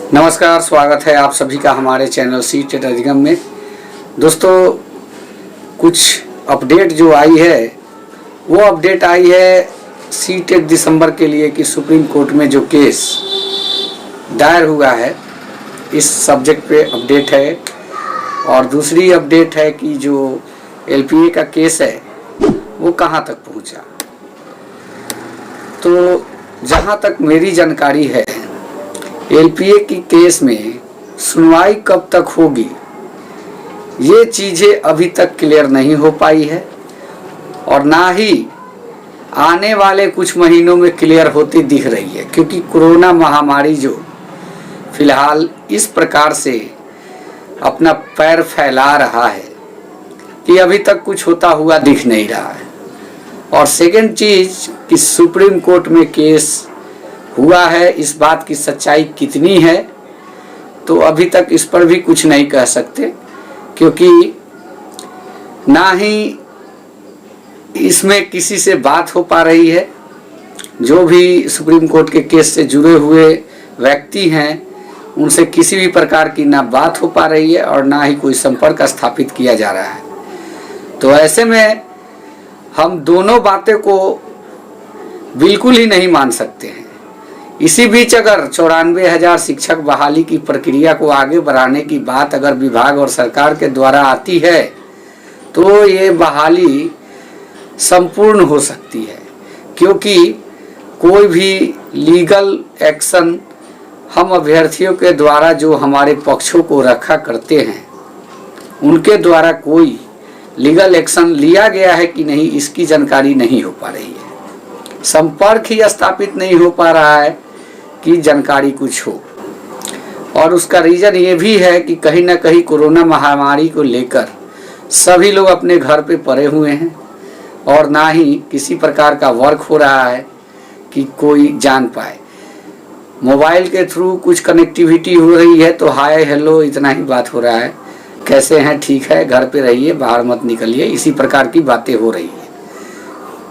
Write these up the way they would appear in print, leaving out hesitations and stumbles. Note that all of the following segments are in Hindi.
नमस्कार, स्वागत है आप सभी का हमारे चैनल सीटेट अधिगम में। दोस्तों, कुछ अपडेट जो आई है वो अपडेट आई है सीटेट दिसंबर के लिए कि सुप्रीम कोर्ट में जो केस दायर हुआ है इस सब्जेक्ट पे अपडेट है। और दूसरी अपडेट है कि जो एलपीए का केस है वो कहाँ तक पहुँचा। तो जहाँ तक मेरी जानकारी है, एलपीए की केस में सुनवाई कब तक होगी ये चीज़ें अभी तक क्लियर नहीं हो पाई है और ना ही आने वाले कुछ महीनों में क्लियर होती दिख रही है, क्योंकि कोरोना महामारी जो फिलहाल इस प्रकार से अपना पैर फैला रहा है कि अभी तक कुछ होता हुआ दिख नहीं रहा है। और सेकंड चीज़ कि सुप्रीम कोर्ट में केस हुआ है, इस बात की सच्चाई कितनी है तो अभी तक इस पर भी कुछ नहीं कह सकते, क्योंकि ना ही इसमें किसी से बात हो पा रही है। जो भी सुप्रीम कोर्ट के केस से जुड़े हुए व्यक्ति हैं उनसे किसी भी प्रकार की ना बात हो पा रही है और ना ही कोई संपर्क स्थापित किया जा रहा है। तो ऐसे में हम दोनों बातें को बिल्कुल ही नहीं मान सकते हैं। इसी बीच अगर 94,000 शिक्षक बहाली की प्रक्रिया को आगे बढ़ाने की बात अगर विभाग और सरकार के द्वारा आती है तो ये बहाली संपूर्ण हो सकती है, क्योंकि कोई भी लीगल एक्शन हम अभ्यर्थियों के द्वारा जो हमारे पक्षों को रखा करते हैं उनके द्वारा कोई लीगल एक्शन लिया गया है कि नहीं इसकी जानकारी नहीं हो पा रही है। संपर्क ही स्थापित नहीं हो पा रहा है कि जानकारी कुछ हो। और उसका रीज़न ये भी है कि कहीं ना कहीं कोरोना महामारी को लेकर सभी लोग अपने घर पे पड़े हुए हैं और ना ही किसी प्रकार का वर्क हो रहा है कि कोई जान पाए। मोबाइल के थ्रू कुछ कनेक्टिविटी हो रही है तो हाय हेलो इतना ही बात हो रहा है, कैसे हैं, ठीक है, घर पे रहिए, बाहर मत निकलिए, इसी प्रकार की बातें हो रही है।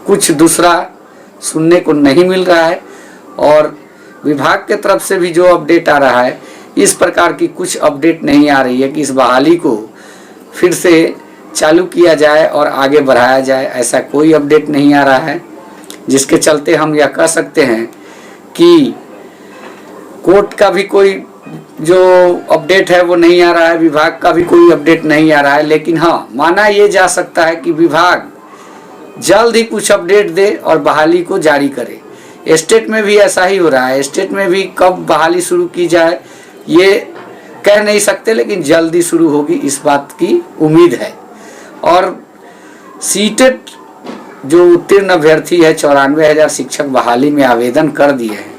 कुछ दूसरा सुनने को नहीं मिल रहा है। और विभाग के तरफ से भी जो अपडेट आ रहा है इस प्रकार की कुछ अपडेट नहीं आ रही है कि इस बहाली को फिर से चालू किया जाए और आगे बढ़ाया जाए, ऐसा कोई अपडेट नहीं आ रहा है। जिसके चलते हम यह कह सकते हैं कि कोर्ट का भी कोई जो अपडेट है वो नहीं आ रहा है, विभाग का भी कोई अपडेट नहीं आ रहा है। लेकिन हाँ, माना ये जा सकता है कि विभाग जल्द ही कुछ अपडेट दे और बहाली को जारी करे। स्टेट में भी ऐसा ही हो रहा है। स्टेट में भी कब बहाली शुरू की जाए ये कह नहीं सकते, लेकिन जल्दी शुरू होगी इस बात की उम्मीद है। और सीटेट जो उत्तीर्ण अभ्यर्थी है 94,000 शिक्षक बहाली में आवेदन कर दिए हैं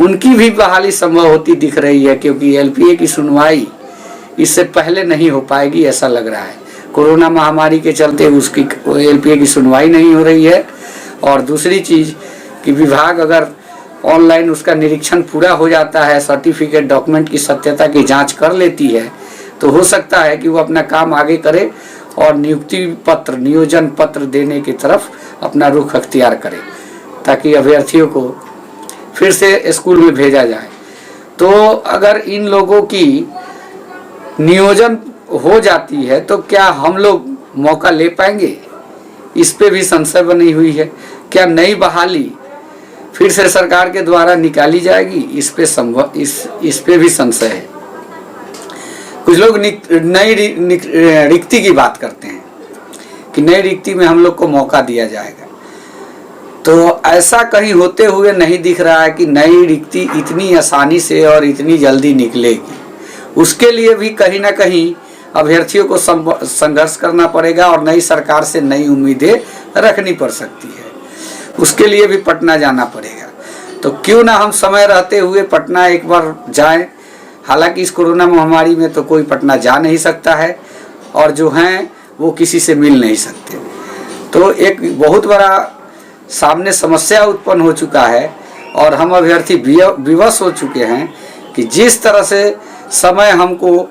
उनकी भी बहाली संभव होती दिख रही है, क्योंकि एलपीए की सुनवाई इससे पहले नहीं हो पाएगी ऐसा लग रहा है। कोरोना महामारी के चलते उसकी एलपीए की सुनवाई नहीं हो रही है। और दूसरी चीज़ कि विभाग अगर ऑनलाइन उसका निरीक्षण पूरा हो जाता है, सर्टिफिकेट डॉक्यूमेंट की सत्यता की जांच कर लेती है, तो हो सकता है कि वो अपना काम आगे करे और नियुक्ति पत्र, नियोजन पत्र देने की तरफ अपना रुख अख्तियार करे, ताकि अभ्यर्थियों को फिर से स्कूल में भेजा जाए। तो अगर इन लोगों की नियोजन हो जाती है तो क्या हम लोग मौका ले पाएंगे, इस पे भी संशय बनी हुई है। क्या नई बहाली फिर से सरकार के द्वारा निकाली जाएगी, इस पे भी संशय है। कुछ लोग नई रिक्ति की बात करते हैं कि नई रिक्ति में हम लोग को मौका दिया जाएगा, तो ऐसा कहीं होते हुए नहीं दिख रहा है कि नई रिक्ति इतनी आसानी से और इतनी जल्दी निकलेगी। उसके लिए भी कहीं ना कहीं अभ्यर्थियों को संघर्ष करना पड़ेगा और नई सरकार से नई उम्मीदें रखनी पड़ सकती है। उसके लिए भी पटना जाना पड़ेगा। तो क्यों ना हम समय रहते हुए पटना एक बार जाएं। हालांकि इस कोरोना महामारी में तो कोई पटना जा नहीं सकता है और जो हैं वो किसी से मिल नहीं सकते। तो एक बहुत बड़ा सामने समस्या उत्पन्न हो चुका है और हम अभ्यर्थी विवश हो चुके हैं कि जिस तरह से समय हमको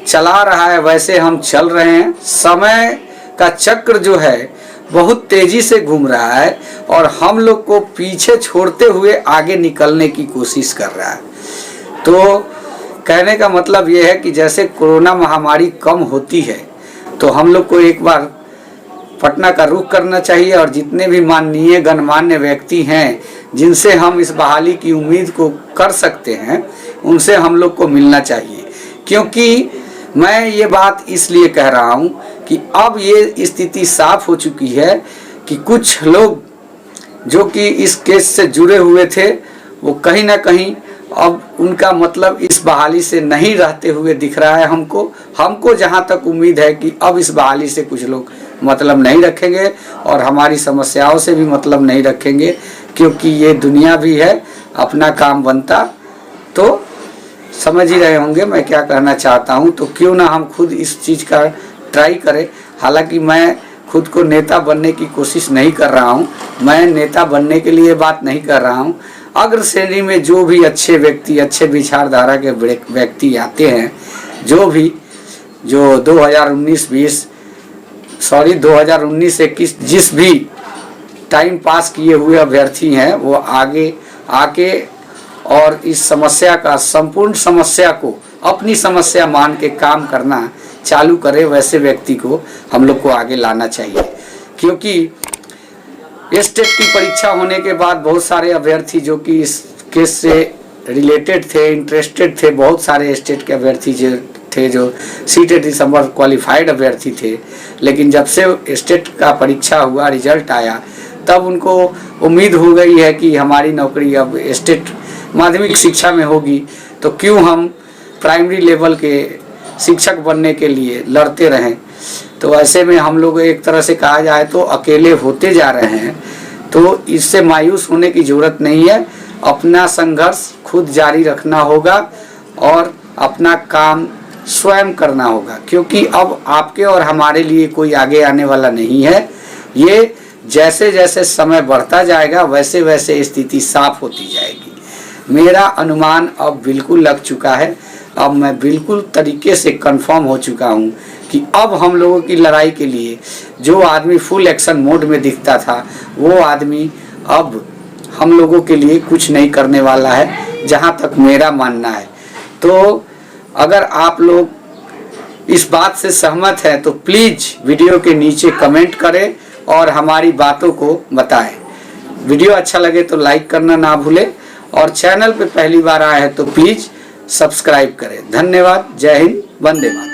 चला रहा है वैसे हम चल रहे हैं। समय का चक्र जो है बहुत तेजी से घूम रहा है और हम लोग को पीछे छोड़ते हुए आगे निकलने की कोशिश कर रहा है। तो कहने का मतलब ये है कि जैसे कोरोना महामारी कम होती है तो हम लोग को एक बार पटना का रुख करना चाहिए और जितने भी माननीय गणमान्य व्यक्ति हैं जिनसे हम इस बहाली की उम्मीद को कर सकते हैं उनसे हम लोग को मिलना चाहिए। क्योंकि मैं ये बात इसलिए कह रहा हूँ कि अब ये स्थिति साफ हो चुकी है कि कुछ लोग जो कि इस केस से जुड़े हुए थे वो कहीं ना कहीं अब उनका मतलब इस बहाली से नहीं रहते हुए दिख रहा है। हमको जहाँ तक उम्मीद है कि अब इस बहाली से कुछ लोग मतलब नहीं रखेंगे और हमारी समस्याओं से भी मतलब नहीं रखेंगे, क्योंकि ये दुनिया भी है, अपना काम बनता तो समझ ही रहे होंगे मैं क्या कहना चाहता हूँ। तो क्यों ना हम खुद इस चीज़ का ट्राई करें। हालांकि मैं खुद को नेता बनने की कोशिश नहीं कर रहा हूँ, मैं नेता बनने के लिए बात नहीं कर रहा हूँ। अग्र श्रेणी में जो भी अच्छे व्यक्ति, अच्छे विचारधारा के व्यक्ति आते हैं, जो 2019-21 जिस भी टाइम पास किए हुए अभ्यर्थी हैं वो आगे आके और इस समस्या का संपूर्ण समस्या को अपनी समस्या मान के काम करना चालू करे, वैसे व्यक्ति को हम लोग को आगे लाना चाहिए। क्योंकि स्टेट की परीक्षा होने के बाद बहुत सारे अभ्यर्थी जो कि इस केस से रिलेटेड थे, इंटरेस्टेड थे, बहुत सारे स्टेट के अभ्यर्थी जो थे जो सीटेट दिसंबर क्वालिफाइड अभ्यर्थी थे, लेकिन जब से स्टेट का परीक्षा हुआ, रिजल्ट आया, तब उनको उम्मीद हो गई है कि हमारी नौकरी अब स्टेट माध्यमिक शिक्षा में होगी, तो क्यों हम प्राइमरी लेवल के शिक्षक बनने के लिए लड़ते रहें। तो ऐसे में हम लोग एक तरह से कहा जाए तो अकेले होते जा रहे हैं। तो इससे मायूस होने की ज़रूरत नहीं है, अपना संघर्ष खुद जारी रखना होगा और अपना काम स्वयं करना होगा। क्योंकि अब आपके और हमारे लिए कोई आगे आने वाला नहीं है। ये जैसे जैसे समय बढ़ता जाएगा वैसे वैसे स्थिति साफ होती जाएगी। मेरा अनुमान अब बिल्कुल लग चुका है। अब मैं बिल्कुल तरीके से कंफर्म हो चुका हूँ कि अब हम लोगों की लड़ाई के लिए जो आदमी फुल एक्शन मोड में दिखता था वो आदमी अब हम लोगों के लिए कुछ नहीं करने वाला है, जहाँ तक मेरा मानना है। तो अगर आप लोग इस बात से सहमत हैं तो प्लीज़ वीडियो के नीचे कमेंट करें और हमारी बातों को बताएं। वीडियो अच्छा लगे तो लाइक करना ना भूलें और चैनल पे पहली बार आए हैं तो प्लीज़ सब्सक्राइब करें। धन्यवाद। जय हिंद। वंदे मातरम।